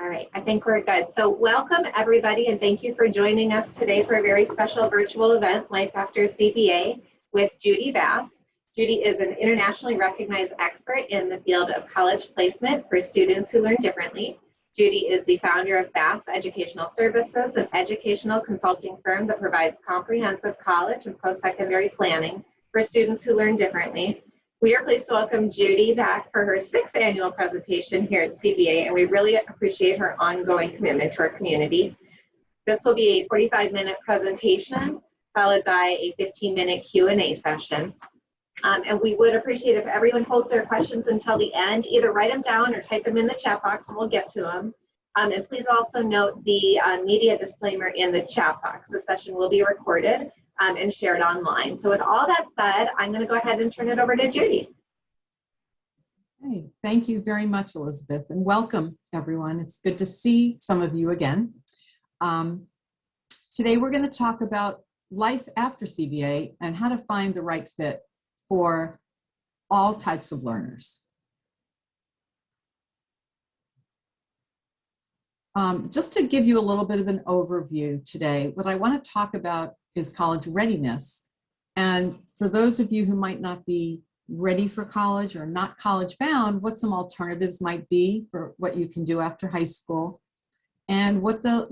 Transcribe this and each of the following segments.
All right, I think we're good. So welcome everybody, and thank you for joining us today for a very special virtual event, Life After CBA with Judy S. Judy is an internationally recognized expert in the field of college placement for students who learn differently. Judy is the founder of Bass Educational Services, an educational consulting firm that provides comprehensive college and post-secondary planning for students who learn differently. We are pleased to welcome Judy back for her 6th annual presentation here at CBA, and we really appreciate her ongoing commitment to our community. This will be a 45-minute presentation followed by a 15-minute Q&A session. And we would appreciate if everyone holds their questions until the end. Either write them down or type them in the chat box and we'll get to them. And please also note the media disclaimer in the chat box. The session will be recorded and shared online. So with all that said, I'm going to go ahead and turn it over to Judy. Hey, thank you very much, Elizabeth, and welcome everyone. It's good to see some of you again. Today we're going to talk about life after CBA and how to find the right fit for all types of learners. Just to give you a little bit of an overview today, what I want to talk about is college readiness. And for those of you who might not be ready for college or not college bound, what some alternatives might be for what you can do after high school, and what the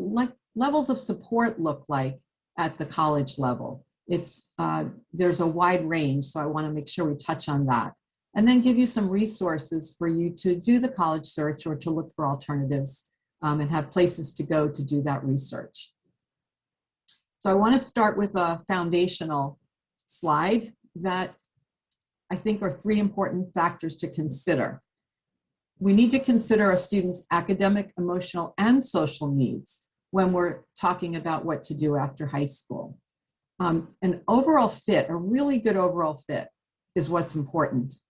levels of support look like at the college level. There's a wide range, so I want to make sure we touch on that. And then give you some resources for you to do the college search or to look for alternatives and have places to go to do that research. So I want to start with a foundational slide that I think are 3 important factors to consider. We need to consider a student's academic, emotional, and social needs when we're talking about what to do after high school. An overall fit, a really good overall fit, is what's important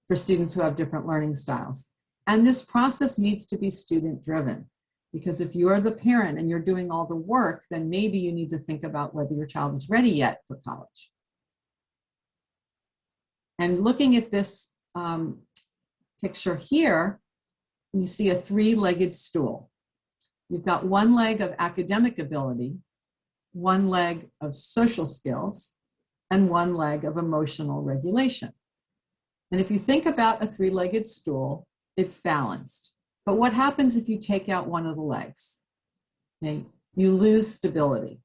for students who have different learning styles. And this process needs to be student-driven, because if you're the parent and you're doing all the work, then maybe you need to think about whether your child is ready yet for college. And looking at this picture here, you see a 3-legged stool. You've got 1 leg of academic ability, 1 leg of social skills, and 1 leg of emotional regulation. And if you think about a 3-legged stool, it's balanced. But what happens if you take out 1 of the legs? Okay, you lose stability.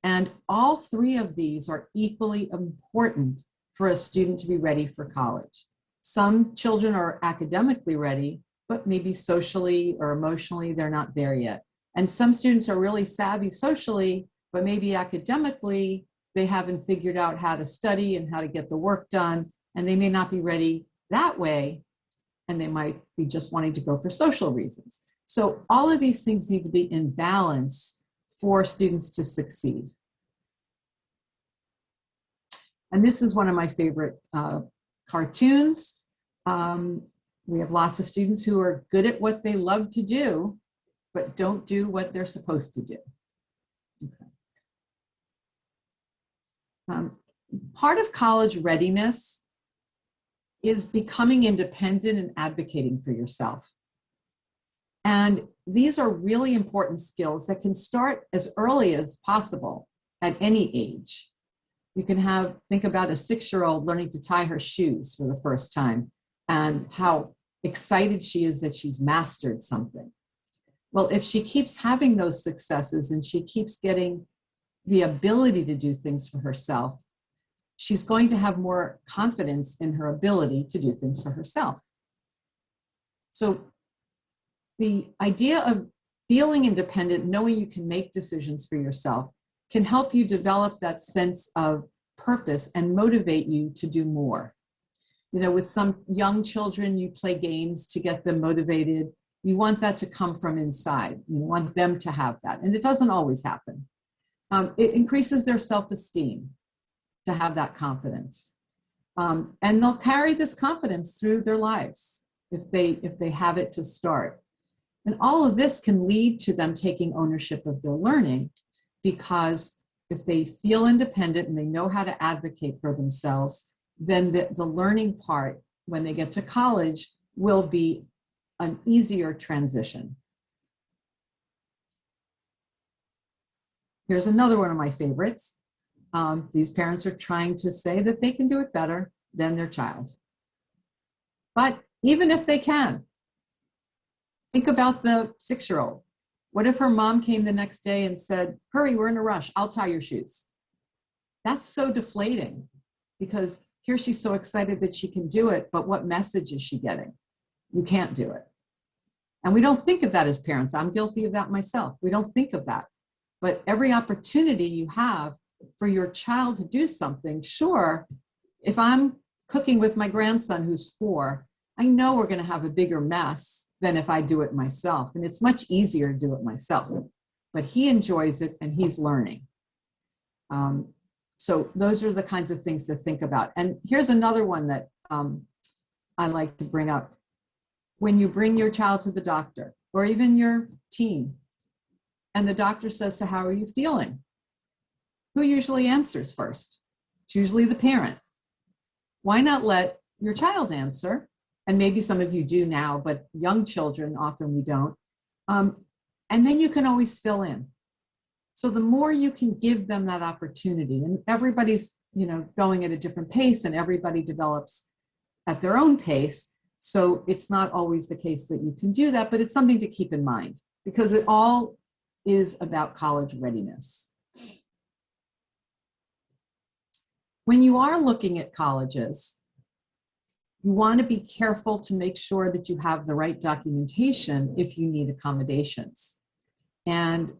And all 3 of these are equally important for a student to be ready for college. Some children are academically ready, but maybe socially or emotionally, they're not there yet. And some students are really savvy socially, but maybe academically, they haven't figured out how to study and how to get the work done, and they may not be ready that way, and they might be just wanting to go for social reasons. So all of these things need to be in balance for students to succeed. And this is one of my favorite cartoons. We have lots of students who are good at what they love to do, but don't do what they're supposed to do. Okay. Part of college readiness is becoming independent and advocating for yourself. And these are really important skills that can start as early as possible at any age. You can think about a 6-year-old learning to tie her shoes for the first time and how excited she is that she's mastered something. Well, if she keeps having those successes and she keeps getting the ability to do things for herself, she's going to have more confidence in her ability to do things for herself. So the idea of feeling independent, knowing you can make decisions for yourself, can help you develop that sense of purpose and motivate you to do more. You know, with some young children, you play games to get them motivated. You want that to come from inside. You want them to have that. And it doesn't always happen. It increases their self-esteem to have that confidence. And they'll carry this confidence through their lives if they have it to start. And all of this can lead to them taking ownership of their learning, because if they feel independent and they know how to advocate for themselves, then the learning part when they get to college will be an easier transition. Here's another one of my favorites. These parents are trying to say that they can do it better than their child. But even if they can, think about the 6-year-old. What if her mom came the next day and said, hurry, we're in a rush, I'll tie your shoes? That's so deflating, because here she's so excited that she can do it, but what message is she getting? You can't do it. And we don't think of that as parents. I'm guilty of that myself. We don't think of that. But every opportunity you have for your child to do something, sure, if I'm cooking with my grandson who's 4, I know we're going to have a bigger mess than if I do it myself. And it's much easier to do it myself. But he enjoys it and he's learning. So those are the kinds of things to think about. And here's another one that I like to bring up. When you bring your child to the doctor, or even your teen, and the doctor says, so how are you feeling? Who usually answers first? It's usually the parent. Why not let your child answer? And maybe some of you do now, but young children, often we don't. And then you can always fill in. So the more you can give them that opportunity, and everybody's, going at a different pace, and everybody develops at their own pace. So it's not always the case that you can do that, but it's something to keep in mind, because it all is about college readiness. When you are looking at colleges, you want to be careful to make sure that you have the right documentation if you need accommodations. And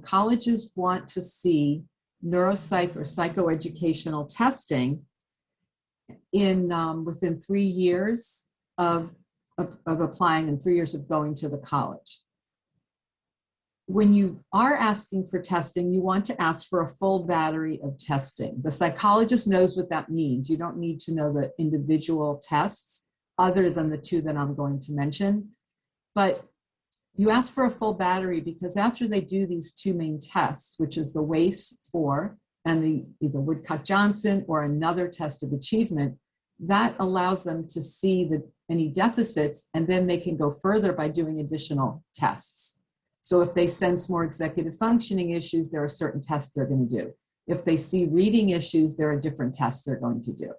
colleges want to see neuropsych or psychoeducational testing within 3 years of applying and 3 years of going to the college. When you are asking for testing, you want to ask for a full battery of testing. The psychologist knows what that means. You don't need to know the individual tests other than the 2 that I'm going to mention. But you ask for a full battery because after they do these 2 main tests, which is the WAIS-4 and the either Woodcock-Johnson or another test of achievement, that allows them to see any deficits, and then they can go further by doing additional tests. So if they sense more executive functioning issues, there are certain tests they're going to do. If they see reading issues, there are different tests they're going to do.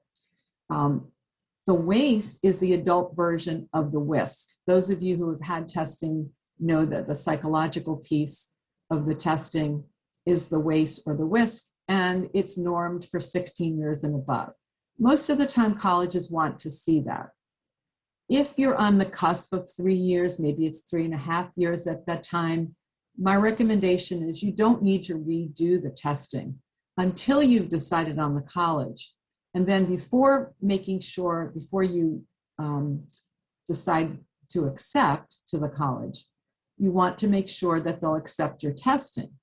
The WAIS is the adult version of the WISC. Those of you who have had testing know that the psychological piece of the testing is the WAIS or the WISC, and it's normed for 16 years and above. Most of the time, colleges want to see that. If you're on the cusp of 3 years, maybe it's 3.5 years at that time, my recommendation is you don't need to redo the testing until you've decided on the college. And then before you decide to accept to the college, you want to make sure that they'll accept your testing.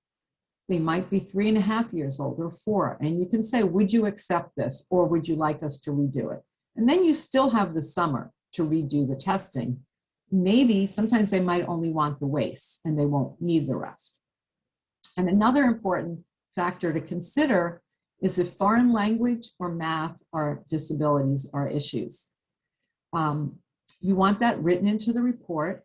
They might be 3.5 years old or 4, and you can say, would you accept this, or would you like us to redo it? And then you still have the summer to redo the testing. Maybe sometimes they might only want the WAIS and they won't need the rest. And another important factor to consider is if foreign language or math or disabilities are issues. You want that written into the report,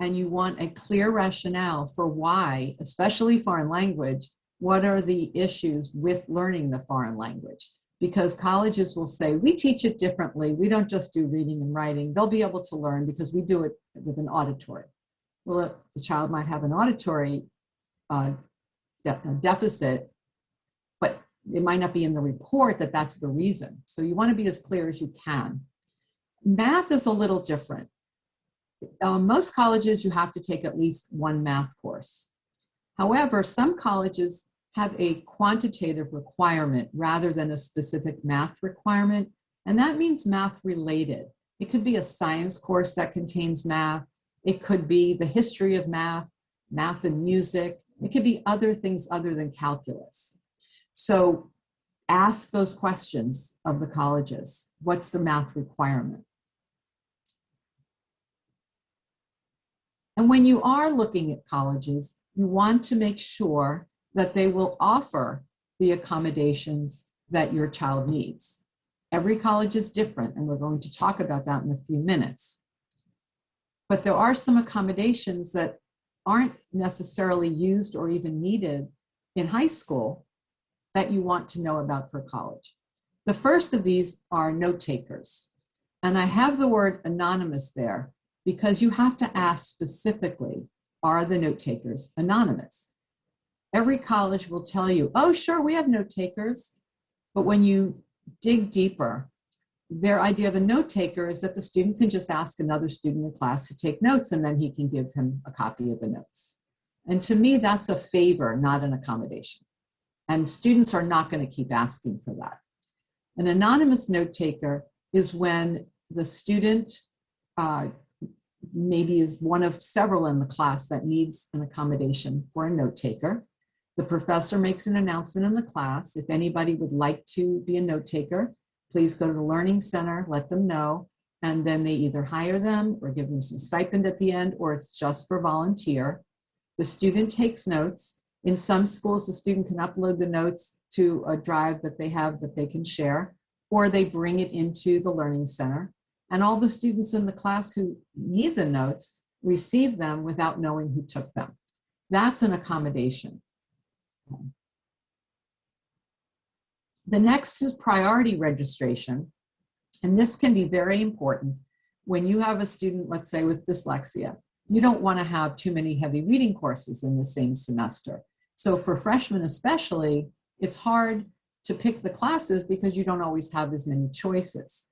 and you want a clear rationale for why, especially foreign language, what are the issues with learning the foreign language? Because colleges will say, we teach it differently. We don't just do reading and writing. They'll be able to learn because we do it with an auditory. Well, the child might have an auditory deficit, but it might not be in the report that that's the reason. So you want to be as clear as you can. Math is a little different. Most colleges, you have to take at least 1 math course. However, some colleges have a quantitative requirement rather than a specific math requirement, and that means math related. It could be a science course that contains math. It could be the history of math, math and music. It could be other things other than calculus. So ask those questions of the colleges. What's the math requirement? And when you are looking at colleges, you want to make sure that they will offer the accommodations that your child needs. Every college is different, and we're going to talk about that in a few minutes. But there are some accommodations that aren't necessarily used or even needed in high school that you want to know about for college. The first of these are note takers. And I have the word anonymous there because you have to ask specifically, are the note takers anonymous? Every college will tell you, oh, sure, we have note takers. But when you dig deeper, their idea of a note taker is that the student can just ask another student in class to take notes, and then he can give him a copy of the notes. And to me, that's a favor, not an accommodation. And students are not going to keep asking for that. An anonymous note taker is when the student maybe is one of several in the class that needs an accommodation for a note taker. The professor makes an announcement in the class. If anybody would like to be a note taker, please go to the Learning Center, let them know, and then they either hire them or give them some stipend at the end, or it's just for volunteer. The student takes notes. In some schools, the student can upload the notes to a drive that they have that they can share, or they bring it into the Learning Center. And all the students in the class who need the notes receive them without knowing who took them. That's an accommodation. The next is priority registration. And this can be very important when you have a student, let's say with dyslexia. You don't want to have too many heavy reading courses in the same semester. So for freshmen especially, it's hard to pick the classes because you don't always have as many choices.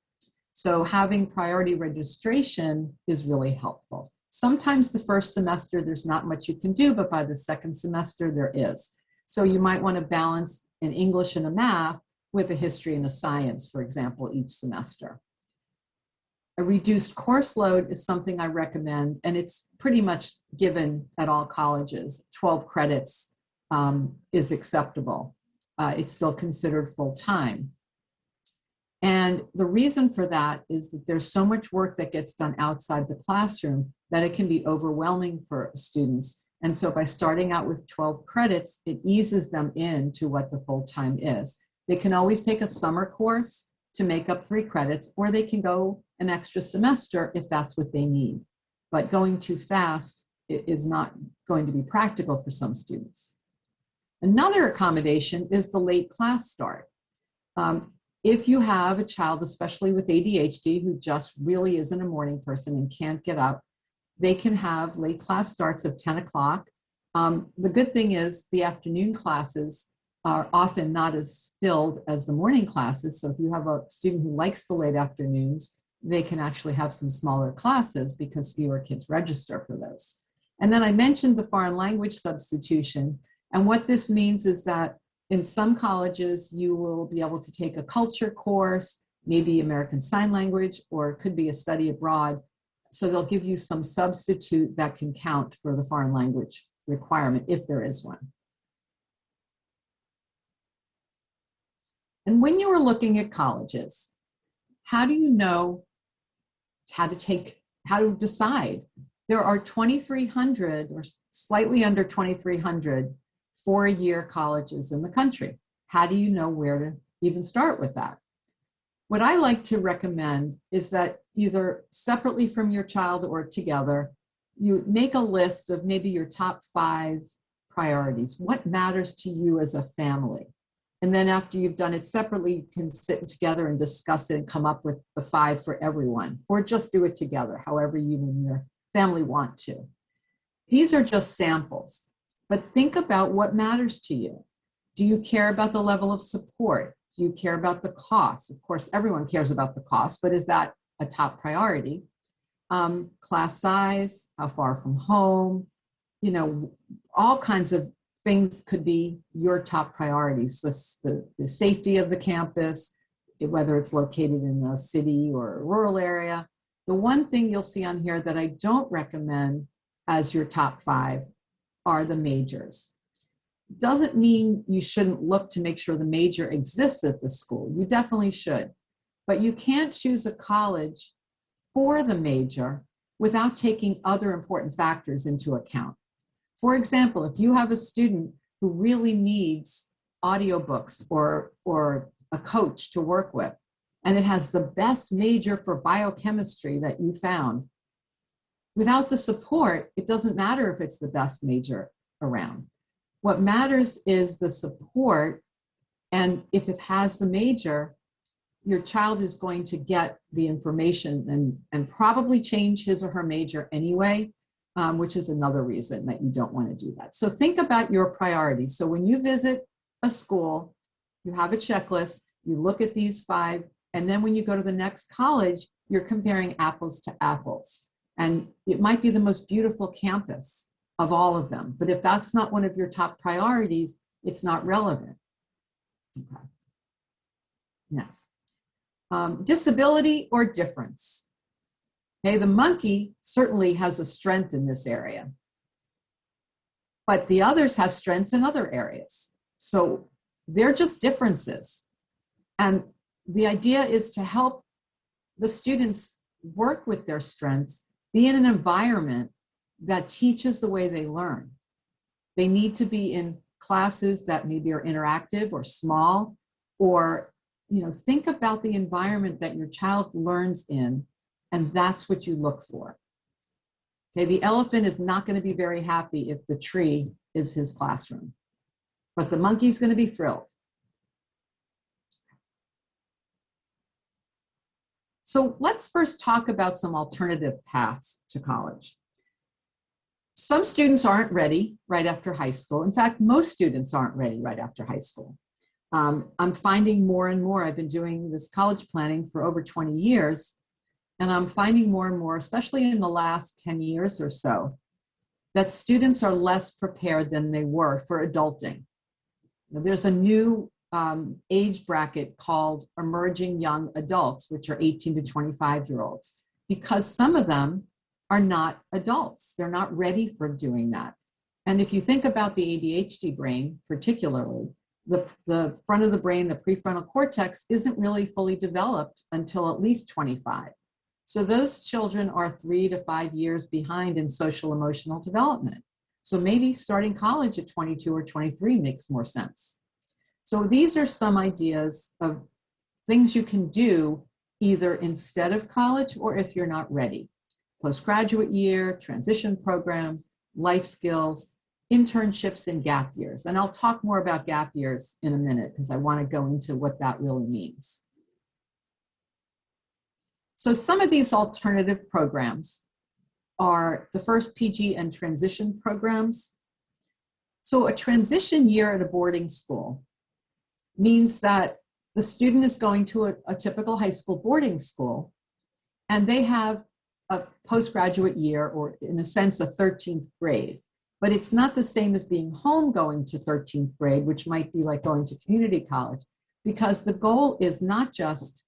So having priority registration is really helpful. Sometimes the first semester, there's not much you can do, but by the second semester, there is. So you might want to balance an English and a math with a history and a science, for example, each semester. A reduced course load is something I recommend, and it's pretty much given at all colleges. 12 credits is acceptable. It's still considered full-time. And the reason for that is that there's so much work that gets done outside the classroom that it can be overwhelming for students. And so by starting out with 12 credits, it eases them into what the full-time is. They can always take a summer course to make up 3 credits, or they can go an extra semester if that's what they need. But going too fast is not going to be practical for some students. Another accommodation is the late class start. If you have a child, especially with ADHD, who just really isn't a morning person and can't get up, they can have late class starts of 10 o'clock. The good thing is the afternoon classes are often not as filled as the morning classes. So if you have a student who likes the late afternoons, they can actually have some smaller classes because fewer kids register for those. And then I mentioned the foreign language substitution. And what this means is that in some colleges, you will be able to take a culture course, maybe American Sign Language, or it could be a study abroad. So they'll give you some substitute that can count for the foreign language requirement, if there is one. And when you are looking at colleges, how do you know how to decide? There are 2,300 or slightly under 2,300 4-year colleges in the country. How do you know where to even start with that? What I like to recommend is that either separately from your child or together, you make a list of maybe your top 5 priorities. What matters to you as a family? And then after you've done it separately, you can sit together and discuss it and come up with the 5 for everyone, or just do it together, however you and your family want to. These are just samples, but think about what matters to you. Do you care about the level of support? Do you care about the cost? Of course, everyone cares about the cost, but is that a top priority? Class size, how far from home, all kinds of things could be your top priorities. The safety of the campus, whether it's located in a city or a rural area. The one thing you'll see on here that I don't recommend as your top 5 are the majors. Doesn't mean you shouldn't look to make sure the major exists at the school. You definitely should. But you can't choose a college for the major without taking other important factors into account. For example, if you have a student who really needs audiobooks or a coach to work with, and it has the best major for biochemistry that you found, without the support, it doesn't matter if it's the best major around. What matters is the support, and if it has the major, your child is going to get the information and probably change his or her major anyway, which is another reason that you don't want to do that. So think about your priorities. So when you visit a school, you have a checklist, you look at these 5, and then when you go to the next college, you're comparing apples to apples. And it might be the most beautiful campus of all of them, but if that's not one of your top priorities, it's not relevant. Okay. Next. Disability or difference. Okay, the monkey certainly has a strength in this area, but the others have strengths in other areas. So they're just differences. And the idea is to help the students work with their strengths, be in an environment that teaches the way they learn. They need to be in classes that maybe are interactive or small, or think about the environment that your child learns in, and that's what you look for. Okay, the elephant is not going to be very happy if the tree is his classroom, but the monkey's going to be thrilled. So let's first talk about some alternative paths to college. Some students aren't ready right after high school. In fact, most students aren't ready right after high school. I'm finding more and more, I've been doing this college planning for over 20 years, and I'm finding more and more, especially in the last 10 years or so, that students are less prepared than they were for adulting. There's a new age bracket called emerging young adults, which are 18 to 25-year-olds, because some of them are not adults. They're not ready for doing that. And if you think about the ADHD brain, particularly, the front of the brain, the prefrontal cortex, isn't really fully developed until at least 25. So those children are 3 to 5 years behind in social emotional development. So maybe starting college at 22 or 23 makes more sense. So these are some ideas of things you can do either instead of college or if you're not ready. Postgraduate year, transition programs, life skills, internships, and gap years. And I'll talk more about gap years in a minute because I want to go into what that really means. So some of these alternative programs are the first PG and transition programs. So a transition year at a boarding school means that the student is going to a typical high school boarding school, and they have a postgraduate year, or in a sense, a 13th grade. But it's not the same as being home going to 13th grade, which might be like going to community college, because the goal is not just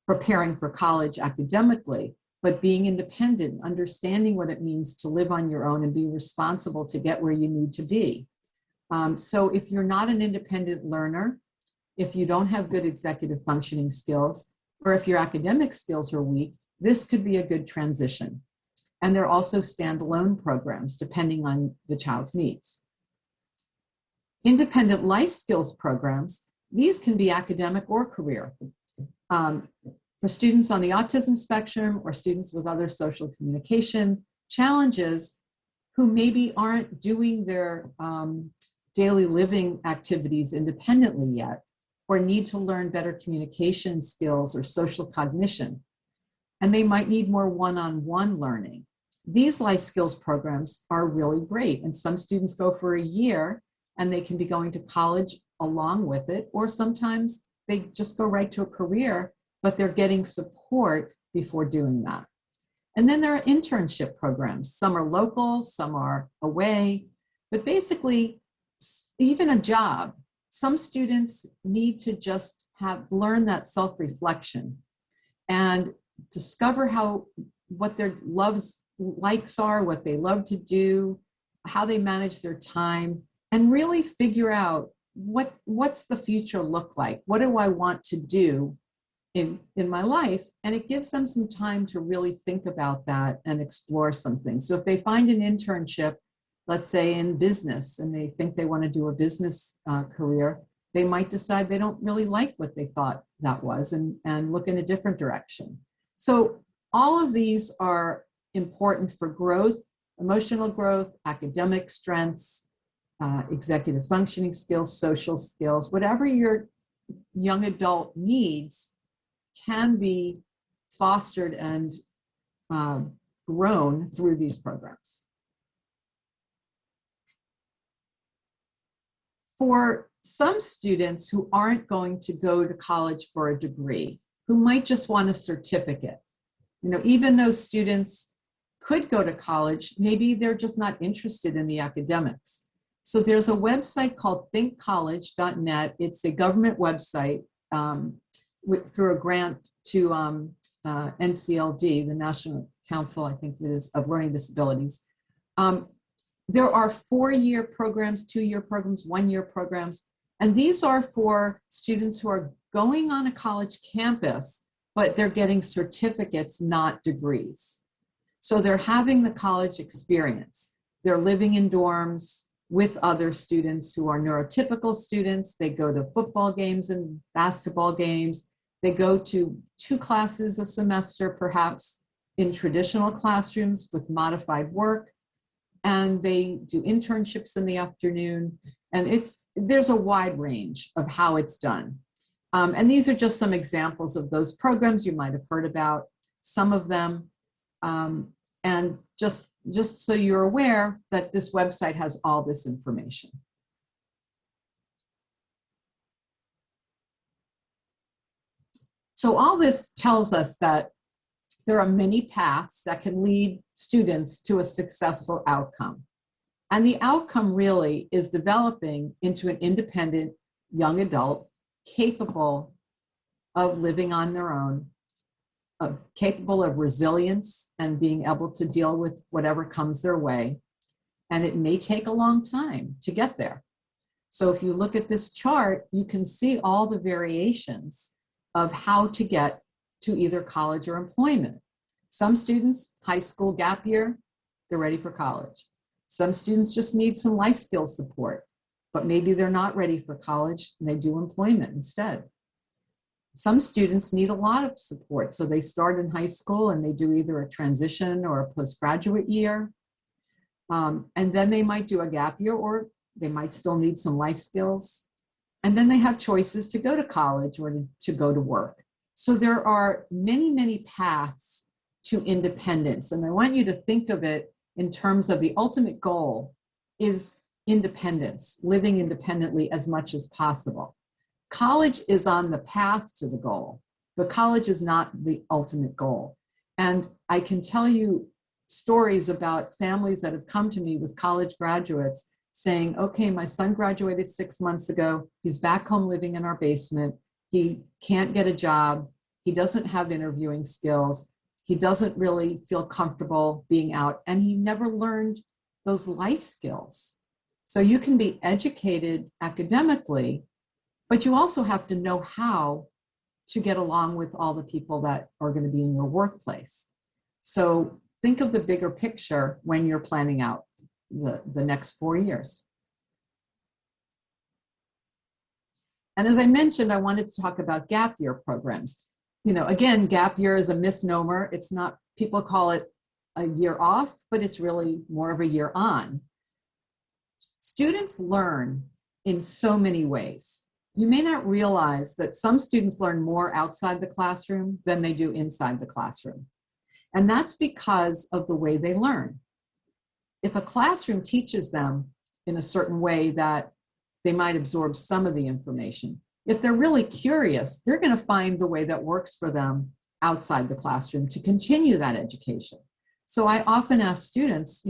preparing for college academically, but being independent, understanding what it means to live on your own and be responsible to get where you need to be. So if you're not an independent learner, if you don't have good executive functioning skills, or if your academic skills are weak, this could be a good transition. And there are also standalone programs depending on the child's needs. Independent life skills programs, these can be academic or career. For students on the autism spectrum or students with other social communication challenges who maybe aren't doing their daily living activities independently yet, or need to learn better communication skills or social cognition. And they might need more one-on-one learning. These life skills programs are really great. And some students go for a year and they can be going to college along with it, or sometimes they just go right to a career, but they're getting support before doing that. And then there are internship programs. Some are local, some are away, but basically even a job. Some students need to just learn that self-reflection and discover what their likes are, what they love to do, how they manage their time, and really figure out what's the future look like? What do I want to do in my life? And it gives them some time to really think about that and explore something. So if they find an internship, let's say in business, and they think they want to do a business career, they might decide they don't really like what they thought that was and look in a different direction. So all of these are important for growth, emotional growth, academic strengths, executive functioning skills, social skills, whatever your young adult needs can be fostered and grown through these programs. For some students who aren't going to go to college for a degree, who might just want a certificate, even those students could go to college, maybe they're just not interested in the academics. So there's a website called ThinkCollege.net. It's a government website through a grant to NCLD, the National Council, I think it is, of Learning Disabilities. There are 4-year programs, 2-year programs, 1-year programs, and these are for students who are going on a college campus, but they're getting certificates, not degrees. So they're having the college experience. They're living in dorms with other students who are neurotypical students. They go to football games and basketball games. They go to 2 classes a semester, perhaps in traditional classrooms with modified work. And they do internships in the afternoon. And there's a wide range of how it's done. And these are just some examples of those programs you might have heard about, some of them. And just so you're aware that this website has all this information. So all this tells us that there are many paths that can lead students to a successful outcome. And the outcome really is developing into an independent young adult capable of living on their own, capable of resilience and being able to deal with whatever comes their way. And it may take a long time to get there. So if you look at this chart, you can see all the variations of how to get to either college or employment. Some students, high school gap year, they're ready for college. Some students just need some life skill support, but maybe they're not ready for college and they do employment instead. Some students need a lot of support, so they start in high school and they do either a transition or a postgraduate year. And then they might do a gap year, or they might still need some life skills. And then they have choices to go to college or to go to work. So there are many, many paths to independence. And I want you to think of it in terms of the ultimate goal is independence, living independently as much as possible. College is on the path to the goal, but college is not the ultimate goal. And I can tell you stories about families that have come to me with college graduates saying, okay, my son graduated 6 months ago. He's back home living in our basement. He can't get a job. He doesn't have interviewing skills. He doesn't really feel comfortable being out, and he never learned those life skills. So you can be educated academically, but you also have to know how to get along with all the people that are going to be in your workplace. So think of the bigger picture when you're planning out the next 4 years. And as I mentioned, I wanted to talk about gap year programs. Again, gap year is a misnomer. It's not, people call it a year off, but it's really more of a year on. Students learn in so many ways. You may not realize that some students learn more outside the classroom than they do inside the classroom. And that's because of the way they learn. If a classroom teaches them in a certain way that they might absorb some of the information, if they're really curious, they're going to find the way that works for them outside the classroom to continue that education. So I often ask students,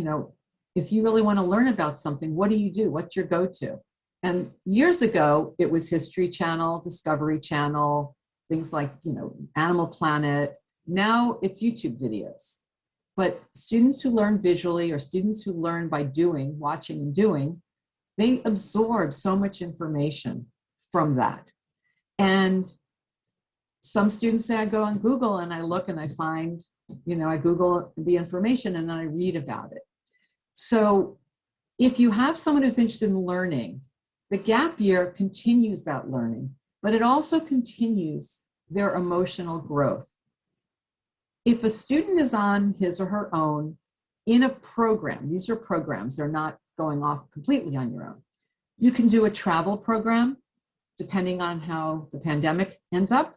if you really want to learn about something, what do you do? What's your go-to? And years ago, it was History Channel, Discovery Channel, things like, Animal Planet. Now it's YouTube videos. But students who learn visually, or students who learn by doing, watching and doing, they absorb so much information from that. And some students say, I go on Google and I look and I find, I Google the information and then I read about it. So if you have someone who's interested in learning, the gap year continues that learning, but it also continues their emotional growth. If a student is on his or her own in a program, these are programs, they're not going off completely on your own. You can do a travel program, depending on how the pandemic ends up,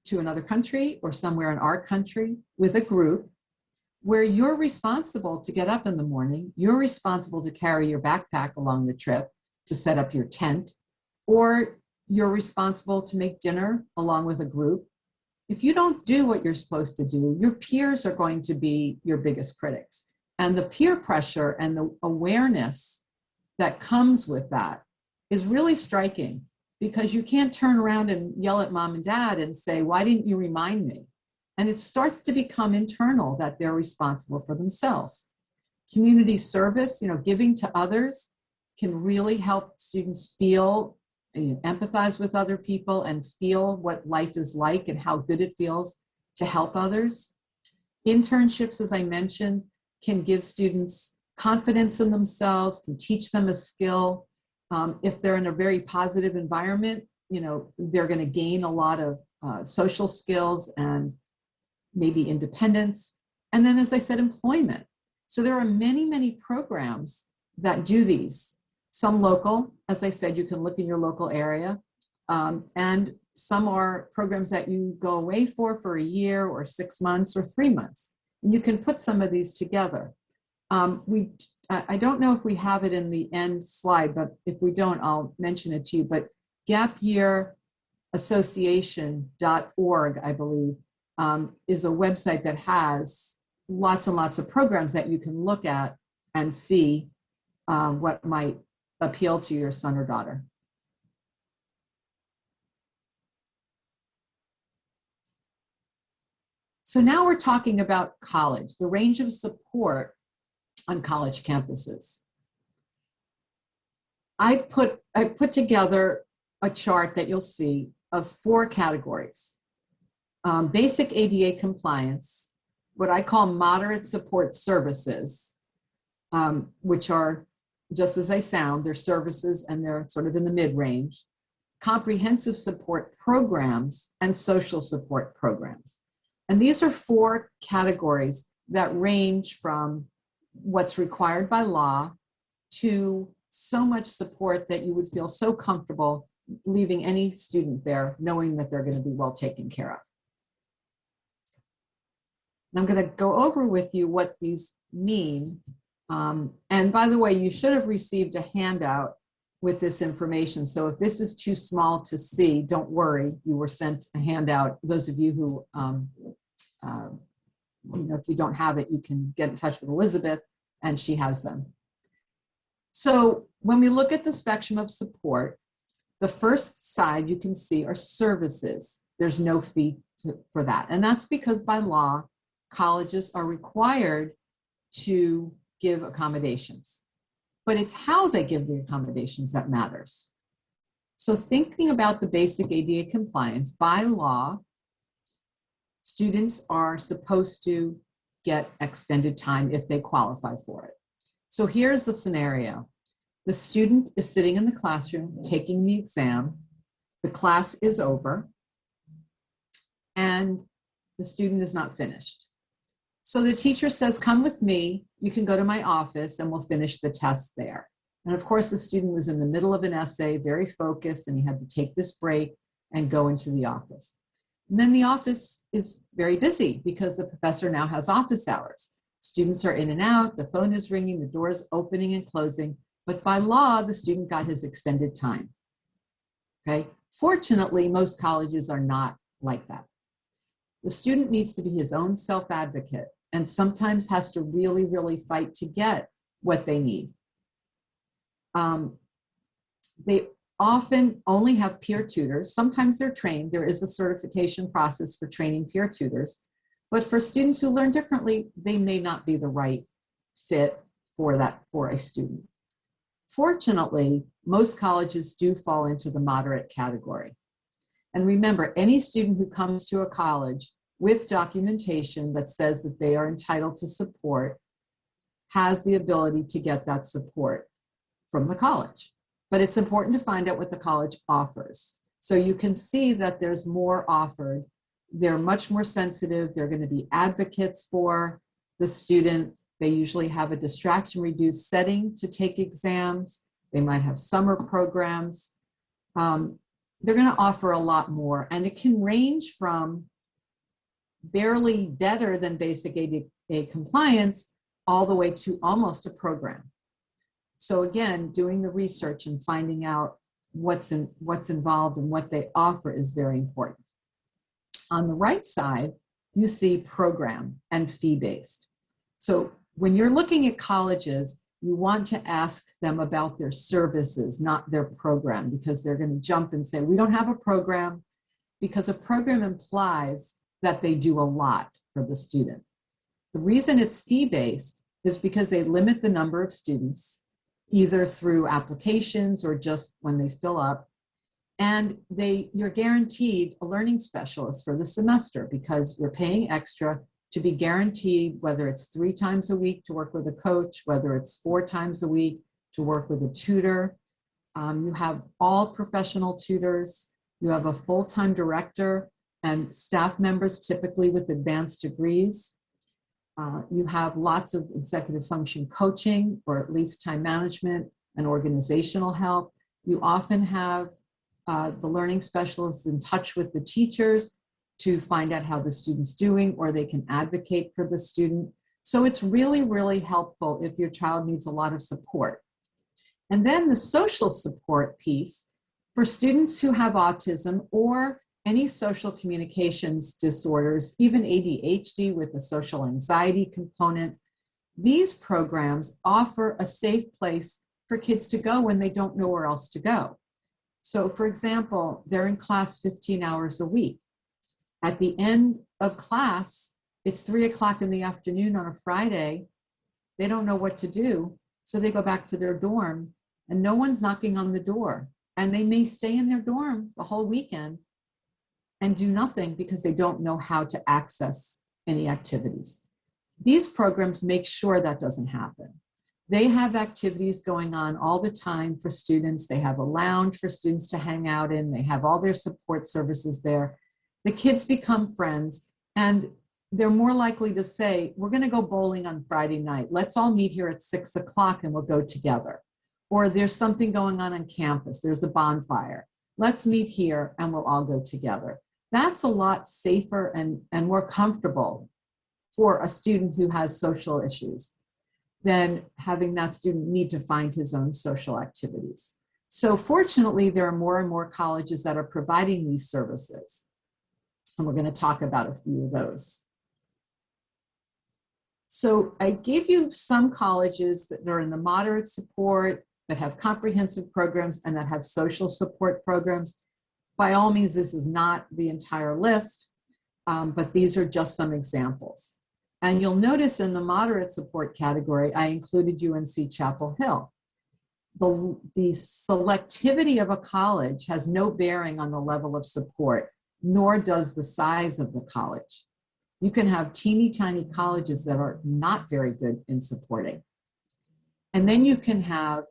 to another country or somewhere in our country with a group where you're responsible to get up in the morning, you're responsible to carry your backpack along the trip, to set up your tent, or you're responsible to make dinner along with a group. If you don't do what you're supposed to do, your peers are going to be your biggest critics. And the peer pressure and the awareness that comes with that is really striking, because you can't turn around and yell at mom and dad and say, why didn't you remind me? And it starts to become internal that they're responsible for themselves. Community service, giving to others can really help students feel, empathize with other people and feel what life is like and how good it feels to help others. Internships, as I mentioned, can give students confidence in themselves, can teach them a skill. If they're in a very positive environment, they're going to gain a lot of social skills and maybe independence. And then, as I said, employment. So there are many, many programs that do these. Some local, as I said, you can look in your local area. And some are programs that you go away for a year or 6 months or 3 months. And you can put some of these together. I don't know if we have it in the end slide, but if we don't, I'll mention it to you. But gapyearassociation.org, I believe, is a website that has lots and lots of programs that you can look at and see what might appeal to your son or daughter. So now we're talking about college, the range of support on college campuses. I put together a chart that you'll see of 4 categories. Basic ADA compliance, what I call moderate support services, which are, just as they sound, they're services and they're sort of in the mid-range. Comprehensive support programs and social support programs. And these are 4 categories that range from what's required by law to so much support that you would feel so comfortable leaving any student there knowing that they're going to be well taken care of. And I'm going to go over with you what these mean. And by the way, you should have received a handout with this information. So if this is too small to see, don't worry, you were sent a handout. Those of you who if you don't have it, you can get in touch with Elizabeth and she has them. So when we look at the spectrum of support, the first side you can see are services. There's no fee for that. And that's because by law, colleges are required to give accommodations. But it's how they give the accommodations that matters. So thinking about the basic ADA compliance, by law, students are supposed to get extended time if they qualify for it. So here's the scenario. The student is sitting in the classroom taking the exam. The class is over and the student is not finished. So the teacher says, come with me, you can go to my office and we'll finish the test there. And of course, the student was in the middle of an essay, very focused, and he had to take this break and go into the office. And then the office is very busy because the professor now has office hours. Students are in and out, the phone is ringing, the door is opening and closing, but by law, the student got his extended time. Okay. Fortunately, most colleges are not like that. The student needs to be his own self-advocate and sometimes has to really, really fight to get what they need. They often only have peer tutors. Sometimes they're trained. There is a certification process for training peer tutors. But for students who learn differently, they may not be the right fit for a student. Fortunately, most colleges do fall into the moderate category. And remember, any student who comes to a college with documentation that says that they are entitled to support has the ability to get that support from the college. But it's important to find out what the college offers. So you can see that there's more offered. They're much more sensitive. They're going to be advocates for the student. They usually have a distraction-reduced setting to take exams. They might have summer programs. They're going to offer a lot more, and it can range from barely better than basic ADA compliance all the way to almost a program. So again, doing the research and finding out what's involved and what they offer is very important. On the right side, you see program and fee-based. So when you're looking at colleges, you want to ask them about their services, not their program, because they're going to jump and say, we don't have a program, because a program implies that they do a lot for the student. The reason it's fee-based is because they limit the number of students, either through applications or just when they fill up. And you're guaranteed a learning specialist for the semester because you're paying extra to be guaranteed, whether it's 3 times a week to work with a coach, whether it's 4 times a week to work with a tutor. You have all professional tutors. You have a full-time director and staff members, typically with advanced degrees. You have lots of executive function coaching, or at least time management and organizational help. You often have the learning specialists in touch with the teachers to find out how the student's doing, or they can advocate for the student. So it's really, really helpful if your child needs a lot of support. And then the social support piece for students who have autism or any social communications disorders, even ADHD with a social anxiety component. These programs offer a safe place for kids to go when they don't know where else to go. So for example, they're in class 15 hours a week. At the end of class, it's 3 o'clock in the afternoon on a Friday. They don't know what to do. So they go back to their dorm and no one's knocking on the door. And they may stay in their dorm the whole weekend and do nothing because they don't know how to access any activities. These programs make sure that doesn't happen. They have activities going on all the time for students. They have a lounge for students to hang out in. They have all their support services there. The kids become friends, and they're more likely to say, we're going to go bowling on Friday night. Let's all meet here at 6 o'clock and we'll go together. Or there's something going on campus. There's a bonfire. Let's meet here and we'll all go together. That's a lot safer and more comfortable for a student who has social issues than having that student need to find his own social activities. So fortunately, there are more and more colleges that are providing these services. And we're going to talk about a few of those. So I gave you some colleges that are in the moderate support, that have comprehensive programs, and that have social support programs. By all means, this is not the entire list, but these are just some examples. And you'll notice in the moderate support category, I included UNC Chapel Hill. The selectivity of a college has no bearing on the level of support, nor does the size of the college. You can have teeny tiny colleges that are not very good in supporting. And then you can have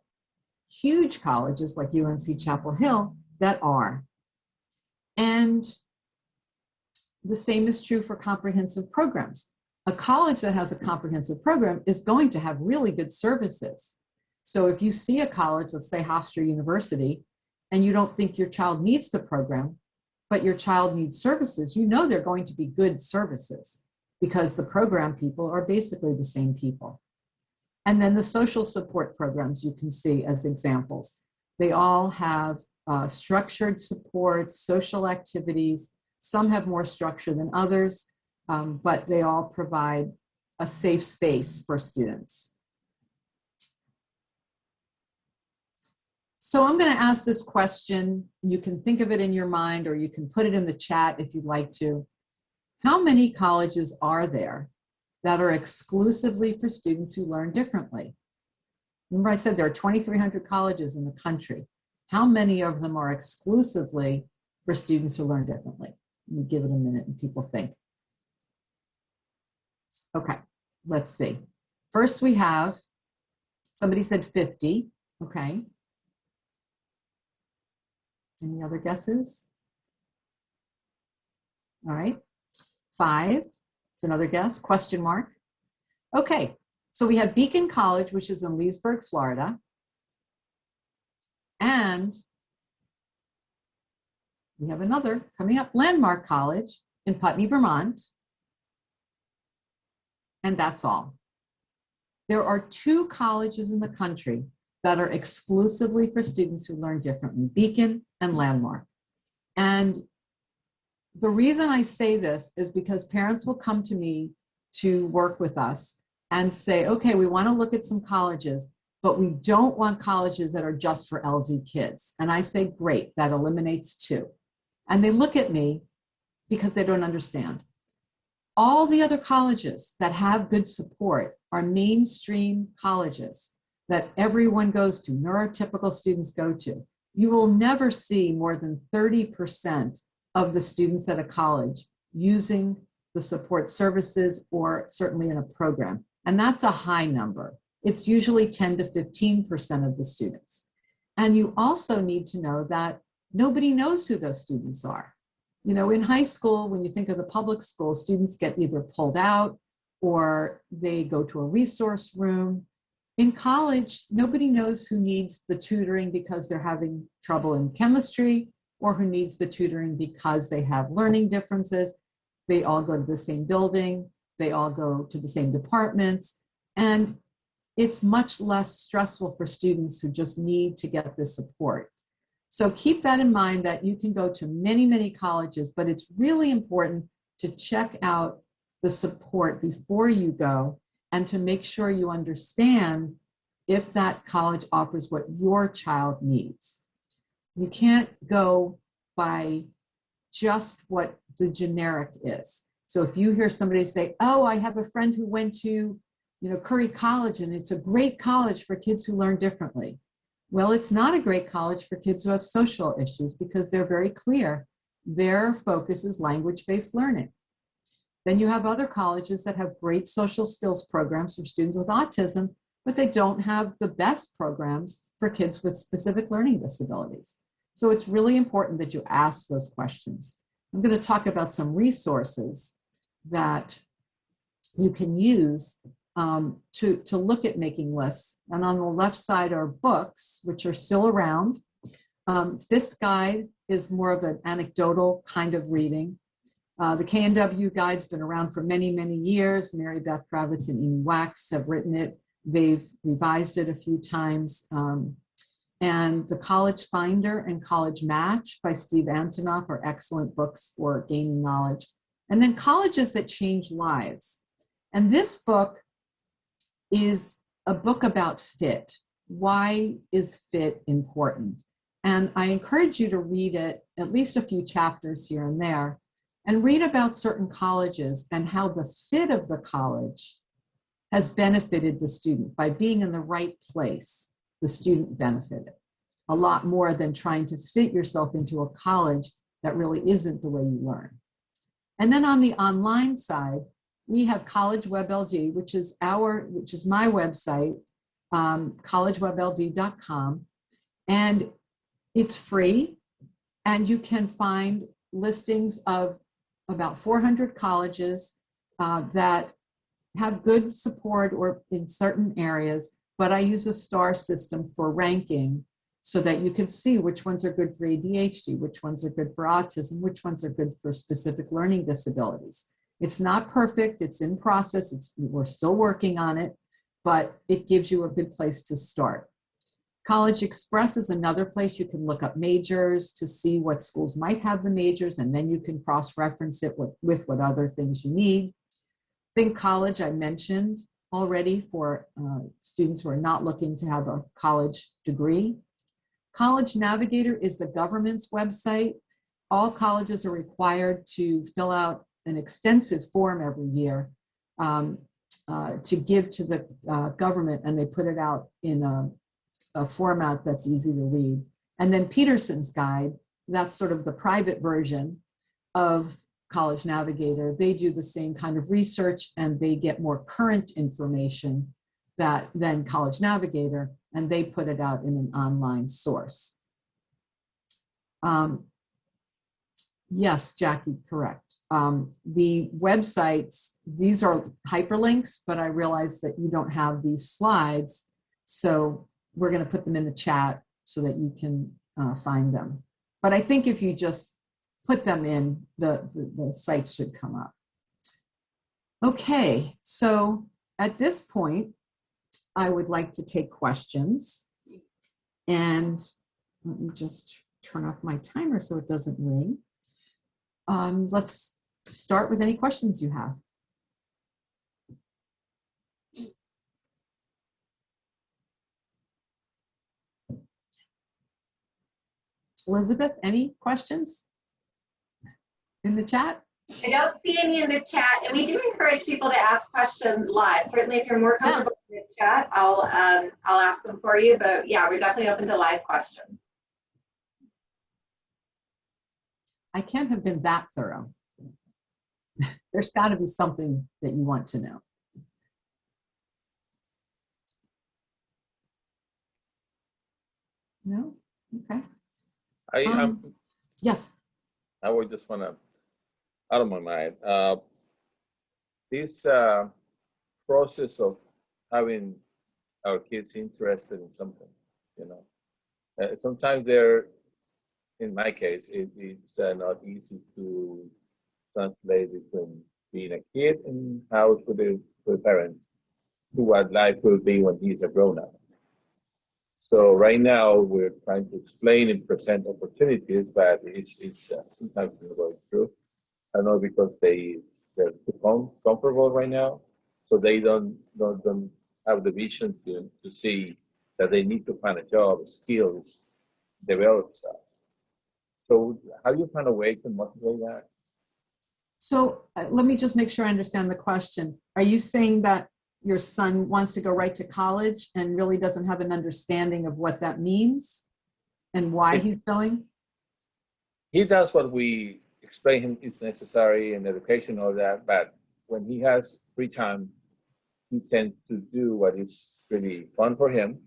huge colleges like UNC Chapel Hill that are. And the same is true for comprehensive programs. A college that has a comprehensive program is going to have really good services. So if you see a college, let's say Hofstra University, and you don't think your child needs the program, but your child needs services, you know they're going to be good services because the program people are basically the same people. And then the social support programs you can see as examples. They all have structured support, social activities. Some have more structure than others, but they all provide a safe space for students. So I'm going to ask this question. You can think of it in your mind, or you can put it in the chat if you'd like to. How many colleges are there that are exclusively for students who learn differently? Remember I said there are 2,300 colleges in the country. How many of them are exclusively for students who learn differently? Let me give it a minute and people think. Okay, let's see. First we have, somebody said 50, okay. Any other guesses? All right, 5, it's another guess, question mark. Okay, So we have Beacon College, which is in Leesburg, Florida. And we have another coming up, Landmark College in Putney, Vermont. And that's all. There are 2 colleges in the country that are exclusively for students who learn differently, Beacon and Landmark. And the reason I say this is because parents will come to me to work with us and say, okay, we want to look at some colleges, but we don't want colleges that are just for LD kids. And I say, great, that eliminates 2. And they look at me because they don't understand. All the other colleges that have good support are mainstream colleges that everyone goes to, neurotypical students go to. You will never see more than 30% of the students at a college using the support services or certainly in a program. And that's a high number. It's usually 10 to 15% of the students. And you also need to know that nobody knows who those students are. You know, in high school, when you think of the public school, students get either pulled out or they go to a resource room. In college, nobody knows who needs the tutoring because they're having trouble in chemistry or who needs the tutoring because they have learning differences. They all go to the same building. They all go to the same departments. And it's much less stressful for students who just need to get this support. So keep that in mind that you can go to many, many colleges, but it's really important to check out the support before you go and to make sure you understand if that college offers what your child needs. You can't go by just what the generic is. So if you hear somebody say, oh, I have a friend who went to, Curry College and it's a great college for kids who learn differently. Well, it's not a great college for kids who have social issues because they're very clear. Their focus is language-based learning. Then you have other colleges that have great social skills programs for students with autism, but they don't have the best programs for kids with specific learning disabilities. So it's really important that you ask those questions. I'm going to talk about some resources that you can use to look at making lists. And on the left side are books, which are still around. This guide is more of an anecdotal kind of reading. The K&W guide's been around for many, many years. Mary Beth Kravitz and Amy Wax have written it. They've revised it a few times. And the College Finder and College Match by Steve Antonoff are excellent books for gaining knowledge. And then Colleges That Change Lives. And this book is a book about fit. Why is fit important? And I encourage you to read it, at least a few chapters here and there, and read about certain colleges and how the fit of the college has benefited the student. By being in the right place, the student benefited a lot more than trying to fit yourself into a college that really isn't the way you learn. And then on the online side, we have College WebLD, which is my website, collegewebld.com, and it's free, and you can find listings of about 400 colleges that have good support or in certain areas, but I use a star system for ranking so that you can see which ones are good for ADHD, which ones are good for autism, which ones are good for specific learning disabilities. It's not perfect, it's in process, we're still working on it, but it gives you a good place to start. College Express is another place you can look up majors to see what schools might have the majors, and then you can cross-reference it with what other things you need. ThinkCollege, I mentioned already, for students who are not looking to have a college degree. College Navigator is the government's website. All colleges are required to fill out an extensive form every year to give to the government, and they put it out in a format that's easy to read. And then Peterson's Guide, that's sort of the private version of College Navigator. They do the same kind of research and they get more current information than College Navigator, and they put it out in an online source. Yes, Jackie, correct. The websites, these are hyperlinks, but I realize that you don't have these slides. So we're going to put them in the chat so that you can find them. But I think if you just put them in, the sites should come up. Okay, so at this point, I would like to take questions. And let me just turn off my timer so it doesn't ring. Let's start with any questions you have. Elizabeth, any questions in the chat? I don't see any in the chat, and we do encourage people to ask questions live. Certainly, if you're more comfortable in the chat, I'll ask them for you. But yeah, we're definitely open to live questions. I can't have been that thorough. There's got to be something that you want to know. No? Okay. Yes. I would just want to, out of my mind, this process of having our kids interested in something, you know, sometimes they're, in my case, it's not easy to translate between being a kid and how to be for the parents to what life will be when he's a grown-up. So right now we're trying to explain and present opportunities, but it's sometimes not going through. I don't know because they're too comfortable right now, so they don't have the vision to see that they need to find a job, skills, develop stuff. So how do you find a way to motivate that? So let me just make sure I understand the question. Are you saying that your son wants to go right to college and really doesn't have an understanding of what that means and why he's going? He does what we explain him is necessary in education, all that, but when he has free time, he tends to do what is really fun for him.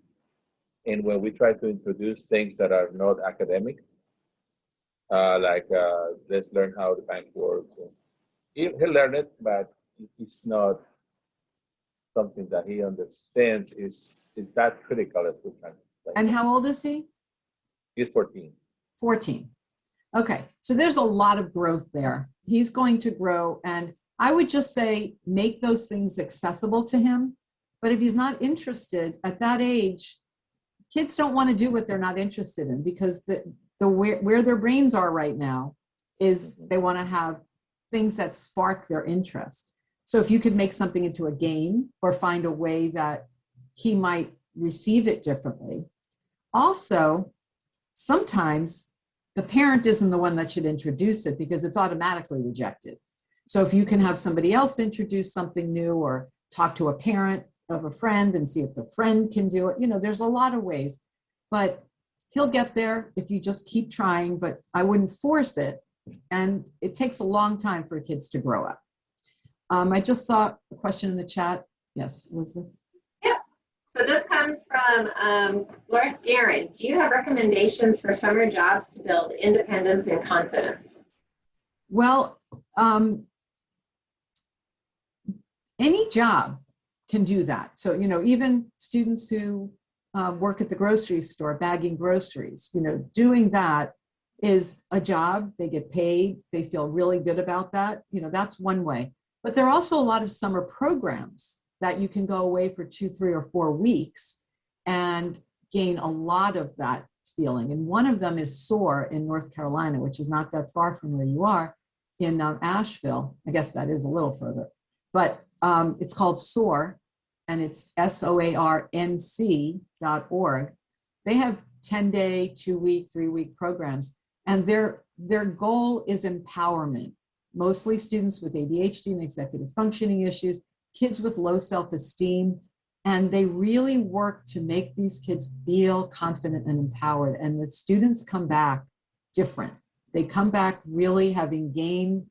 And when we try to introduce things that are not academic, like let's learn how the bank works, he'll learn it, but it's not something that he understands is that critical as we can. And how old is he? He's 14. 14. Okay, so there's a lot of growth there. He's going to grow, and I would just say make those things accessible to him. But if he's not interested at that age, kids don't want to do what they're not interested in, because where their brains are right now is they want to have things that spark their interest. So if you could make something into a game or find a way that he might receive it differently. Also, sometimes the parent isn't the one that should introduce it because it's automatically rejected. So if you can have somebody else introduce something new or talk to a parent of a friend and see if the friend can do it, you know, there's a lot of ways, but he'll get there if you just keep trying, but I wouldn't force it. And it takes a long time for kids to grow up. I just saw a question in the chat. Yes, Elizabeth? Yep. So this comes from Laura Guerin. Do you have recommendations for summer jobs to build independence and confidence? Well, any job can do that. So, you know, even students who work at the grocery store, bagging groceries, you know, doing that is a job. They get paid. They feel really good about that. You know, that's one way. But there are also a lot of summer programs that you can go away for 2, 3, or 4 weeks and gain a lot of that feeling. And one of them is SOAR in North Carolina, which is not that far from where you are, in Asheville. I guess that is a little further. But it's called SOAR, and it's SOARNC.org. They have 10-day, 2-week, 3-week programs. And their goal is empowerment. Mostly students with ADHD and executive functioning issues, kids with low self-esteem, and they really work to make these kids feel confident and empowered. And the students come back different. They come back really having gained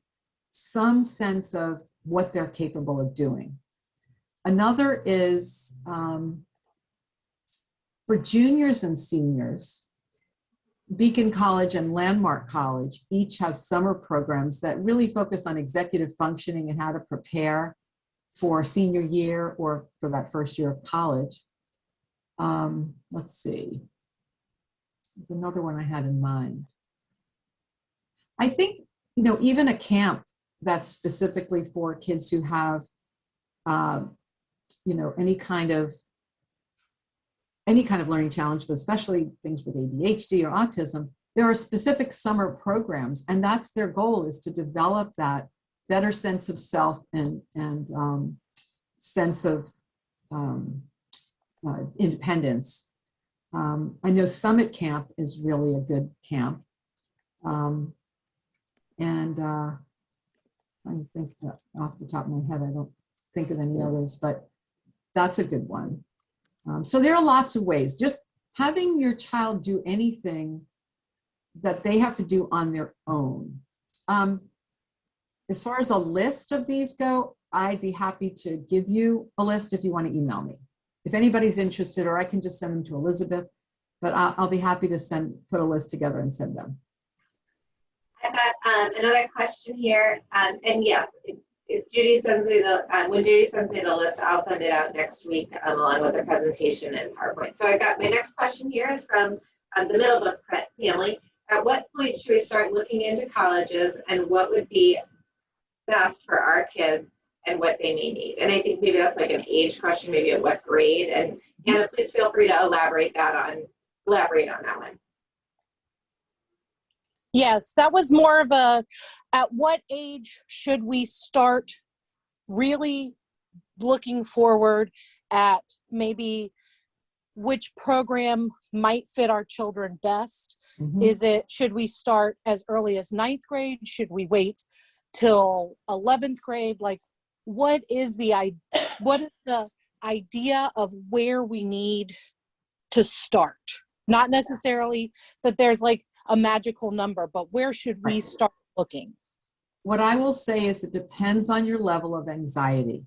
some sense of what they're capable of doing. Another is for juniors and seniors, Beacon College and Landmark College each have summer programs that really focus on executive functioning and how to prepare for senior year or for that first year of college. Let's see. There's another one I had in mind. I think, even a camp that's specifically for kids who have, any kind of learning challenge, but especially things with ADHD or autism, there are specific summer programs, and that's their goal, is to develop that better sense of self and sense of independence. I know Summit Camp is really a good camp. I think off the top of my head, I don't think of any others, but that's a good one. So there are lots of ways. Just having your child do anything that they have to do on their own. As far as a list of these go, I'd be happy to give you a list if you want to email me. If anybody's interested, or I can just send them to Elizabeth, but I'll be happy to put a list together and send them. I've got another question here, and yes, if Judy sends me when Judy sends me the list, I'll send it out next week along with the presentation and PowerPoint. So I got my next question here is from the Middlebrook family. At what point should we start looking into colleges, and what would be best for our kids and what they may need? And I think maybe that's like an age question, maybe at what grade. And Anna, please feel free to elaborate on that one. Yes, that was more of at what age should we start really looking forward at maybe which program might fit our children best? Mm-hmm. Should we start as early as 9th grade? Should we wait till 11th grade? Like, what is the idea of where we need to start? Not necessarily that there's like a magical number, but where should we start looking? What I will say is it depends on your level of anxiety,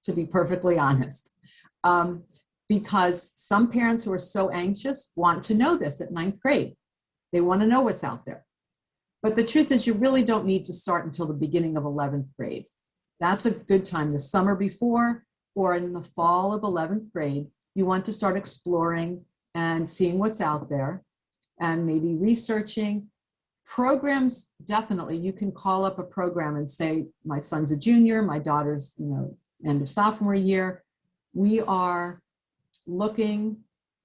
to be perfectly honest. Because some parents who are so anxious want to know this at 9th grade. They want to know what's out there. But the truth is, you really don't need to start until the beginning of 11th grade. That's a good time. The summer before or in the fall of 11th grade, you want to start exploring and seeing what's out there and maybe researching. Programs, definitely, you can call up a program and say, my son's a junior, my daughter's, end of sophomore year. We are looking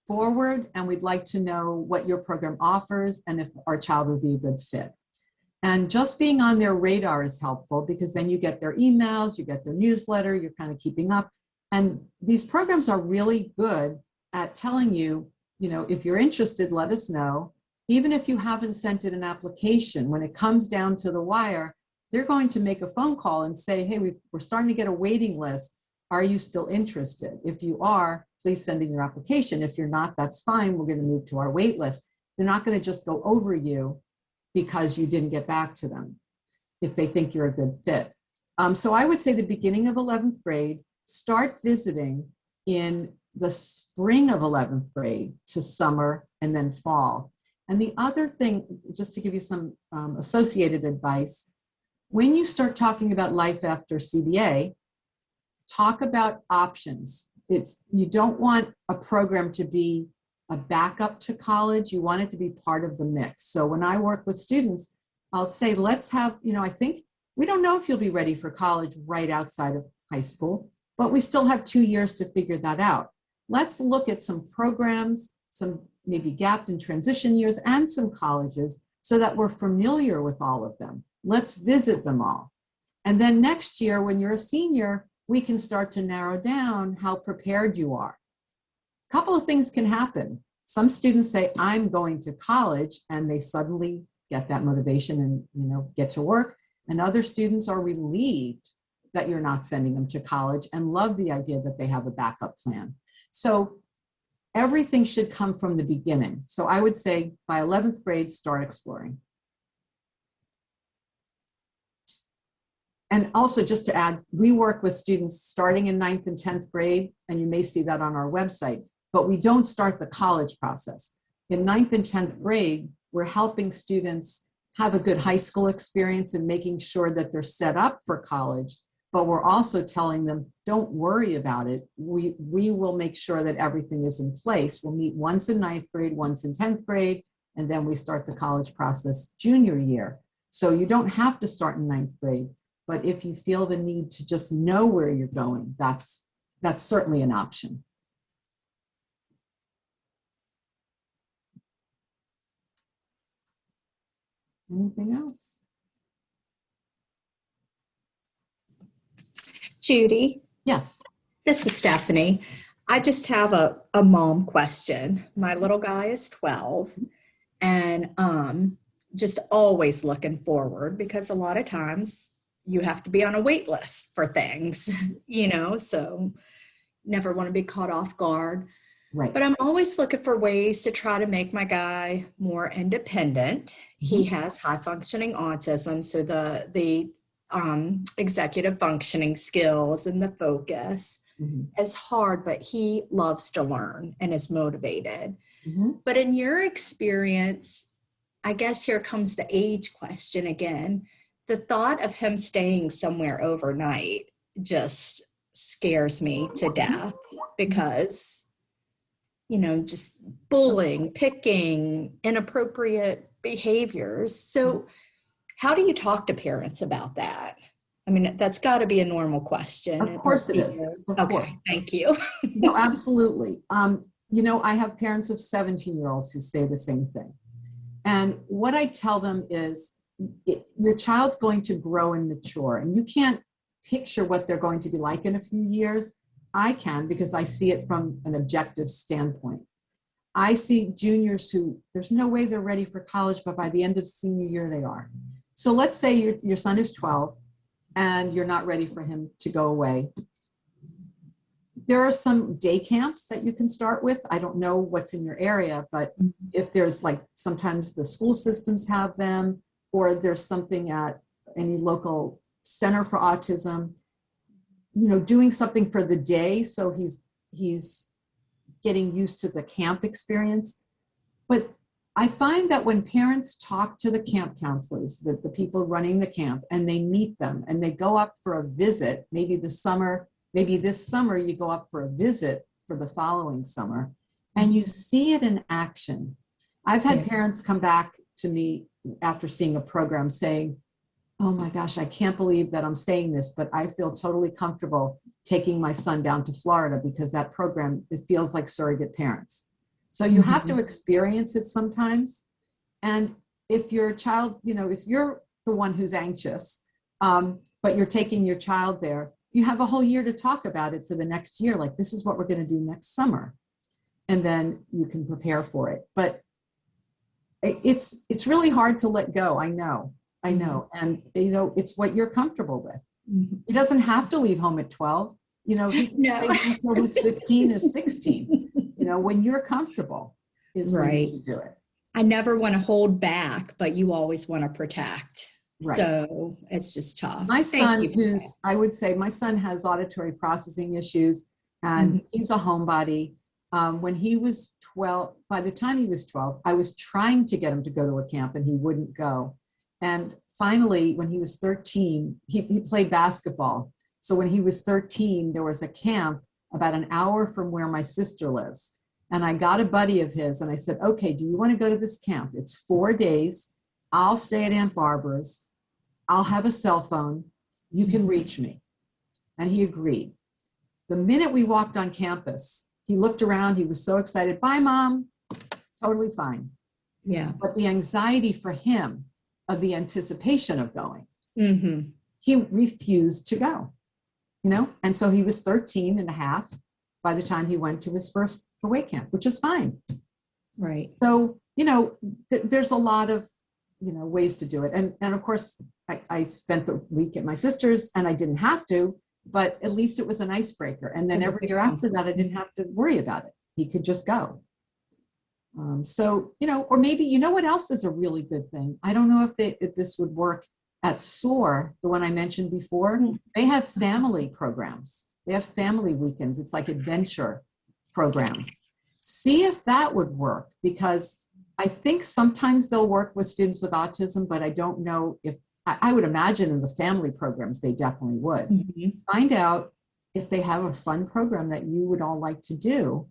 forward and we'd like to know what your program offers and if our child would be a good fit. And just being on their radar is helpful, because then you get their emails, you get their newsletter, you're kind of keeping up. And these programs are really good at telling you, if you're interested, let us know. Even if you haven't sent in an application, when it comes down to the wire, they're going to make a phone call and say, hey, we're starting to get a waiting list. Are you still interested? If you are, please send in your application. If you're not, that's fine. We're going to move to our wait list. They're not going to just go over you because you didn't get back to them if they think you're a good fit. So I would say the beginning of 11th grade, start visiting in the spring of 11th grade to summer and then fall. And the other thing, just to give you some associated advice, when you start talking about life after CBA, talk about options. You don't want a program to be a backup to college. You want it to be part of the mix. So when I work with students, I'll say, let's have, I think we don't know if you'll be ready for college right outside of high school, but we still have 2 years to figure that out. Let's look at some programs, some maybe gapped in transition years, and some colleges so that we're familiar with all of them. Let's visit them all. And then next year, when you're a senior, we can start to narrow down how prepared you are. A couple of things can happen. Some students say, I'm going to college, and they suddenly get that motivation and get to work. And other students are relieved that you're not sending them to college and love the idea that they have a backup plan. So everything should come from the beginning. So I would say by 11th grade, start exploring. And also, just to add, we work with students starting in 9th and 10th grade, and you may see that on our website, but we don't start the college process. In 9th and 10th grade, we're helping students have a good high school experience and making sure that they're set up for college, but we're also telling them, don't worry about it. We will make sure that everything is in place. We'll meet once in 9th grade, once in 10th grade, and then we start the college process junior year. So you don't have to start in 9th grade, but if you feel the need to just know where you're going, that's certainly an option. Anything else? Judy, Yes. this is Stephanie. I just have a mom question. My little guy is 12 and just always looking forward, because a lot of times you have to be on a wait list for things, so never want to be caught off guard. Right. But I'm always looking for ways to try to make my guy more independent. He has high functioning autism, so the executive functioning skills and the focus is hard, but he loves to learn and is motivated. But in your experience, I guess here comes the age question again. The thought of him staying somewhere overnight just scares me to death, because just bullying, picking, inappropriate behaviors. So how do you talk to parents about that? I mean, that's got to be a normal question. Of course it is. Okay, thank you. No, absolutely. I have parents of 17-year-olds who say the same thing. And what I tell them is, your child's going to grow and mature, and you can't picture what they're going to be like in a few years. I can, because I see it from an objective standpoint. I see juniors who, there's no way they're ready for college, but by the end of senior year, they are. So let's say your son is 12 and you're not ready for him to go away. There are some day camps that you can start with. I don't know what's in your area, but if there's sometimes the school systems have them, or there's something at any local center for autism, doing something for the day, so he's getting used to the camp experience. But I find that when parents talk to the camp counselors, the people running the camp, and they meet them and they go up for a visit, maybe this summer you go up for a visit for the following summer, and you see it in action. I've had parents come back to me after seeing a program saying, oh my gosh, I can't believe that I'm saying this, but I feel totally comfortable taking my son down to Florida because that program, it feels like surrogate parents. So you have to experience it sometimes. And if your child, if you're the one who's anxious, but you're taking your child there, you have a whole year to talk about it for the next year. Like, this is what we're going to do next summer. And then you can prepare for it. But it's really hard to let go. I know. And, it's what you're comfortable with. He doesn't have to leave home at 12. He can stay until he's 15 or 16. When you're comfortable is when you do it. I never want to hold back, but you always want to protect. Right. So it's just tough. My son, I would say my son has auditory processing issues, and he's a homebody. When he was 12, by the time he was 12, I was trying to get him to go to a camp and he wouldn't go. And finally, when he was 13, he played basketball. So when he was 13, there was a camp about an hour from where my sister lives. And I got a buddy of his and I said, okay, do you want to go to this camp? It's 4 days. I'll stay at Aunt Barbara's. I'll have a cell phone. You can reach me. And he agreed. The minute we walked on campus, he looked around. He was so excited. Bye, Mom. Totally fine. Yeah. But the anxiety for him of the anticipation of going, he refused to go, And so he was 13 and a half by the time he went to his first away camp, which is fine. Right. So, there's a lot of, ways to do it. And of course, I spent the week at my sister's and I didn't have to, but at least it was an icebreaker. And then every year after that, I didn't have to worry about it. He could just go. So, or maybe, what else is a really good thing? I don't know if this would work at SOAR, the one I mentioned before. They have family programs. They have family weekends. It's like adventure programs. See if that would work, because I think sometimes they'll work with students with autism, but I don't know if, I would imagine in the family programs, they definitely would. Find out if they have a fun program that you would all like to do,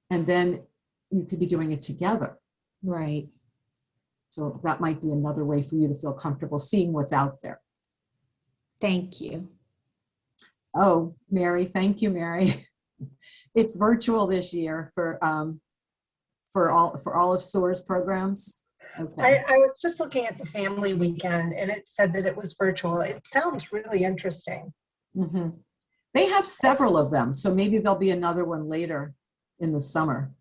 and then you could be doing it together. Right. So that might be another way for you to feel comfortable seeing what's out there. Thank you. Oh, Mary, thank you, Mary. It's virtual this year for all of SOAR's programs. Okay. I was just looking at the family weekend and it said that it was virtual. It sounds really interesting. Mm-hmm. They have several of them, so maybe there'll be another one later in the summer.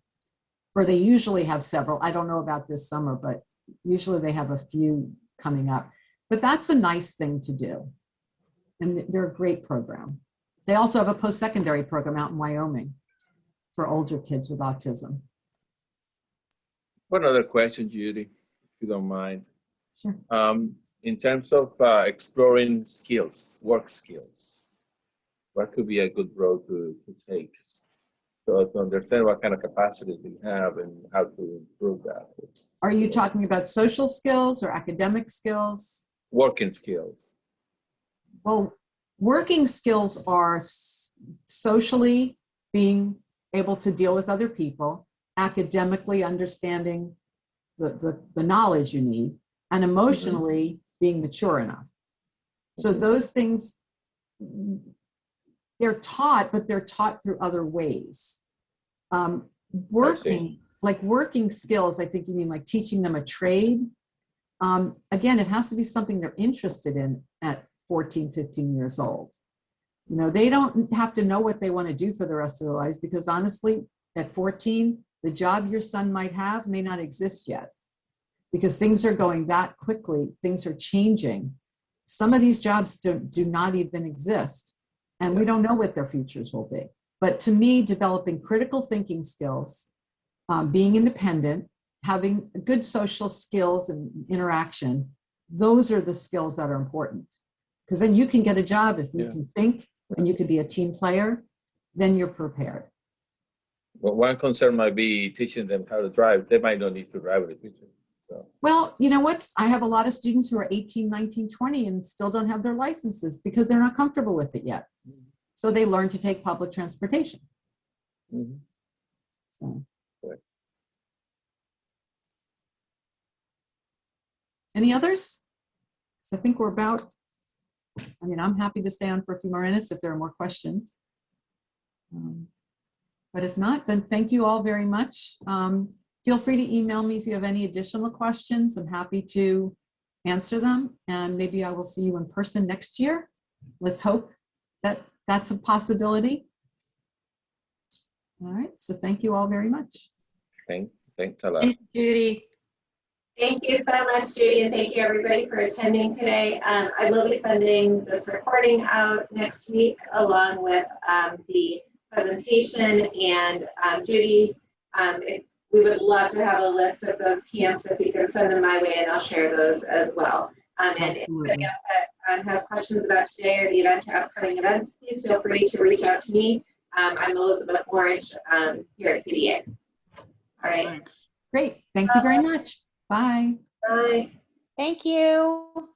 Or they usually have several. I don't know about this summer, but usually they have a few coming up. But that's a nice thing to do. And they're a great program. They also have a post-secondary program out in Wyoming for older kids with autism. One other question, Judy, if you don't mind. Sure. In terms of exploring skills, work skills, what could be a good road to take? So to understand what kind of capacities we have and how to improve that. Are you talking about social skills or academic skills? Working skills. Well, working skills are socially being able to deal with other people, academically understanding the knowledge you need, and emotionally being mature enough. So those things, they're taught, but they're taught through other ways. Working skills, I think you mean like teaching them a trade. Again, it has to be something they're interested in at 14, 15 years old. You know, they don't have to know what they want to do for the rest of their lives, because honestly, at 14, the job your son might have may not exist yet, because things are going that quickly. Things are changing. Some of these jobs do not even exist, and we don't know what their futures will be. But to me, developing critical thinking skills, being independent, having good social skills and interaction, those are the skills that are important. Because then you can get a job if you can think and you can be a team player, then you're prepared. Well, one concern might be teaching them how to drive. They might not need to drive in the future. So. Well, you know what? I have a lot of students who are 18, 19, 20 and still don't have their licenses because they're not comfortable with it yet. So they learn to take public transportation. So. Any others? So I think we're about, I'm happy to stay on for a few more minutes if there are more questions. But if not, then thank you all very much. Feel free to email me if you have any additional questions. I'm happy to answer them, and maybe I will see you in person next year. Let's hope that that's a possibility. All right, so thank you all very much. Thanks a lot. Thanks, Judy. Thank you so much, Judy, and thank you everybody for attending today. I will be sending this recording out next week along with the presentation, and Judy, we would love to have a list of those camps if you can send them my way, and I'll share those as well. And if anybody else that has questions about today or the event or upcoming events, please feel free to reach out to me. I'm Elizabeth Orange here at CBA. All right. Thanks. Great. Thank you very much. Bye. Bye. Thank you.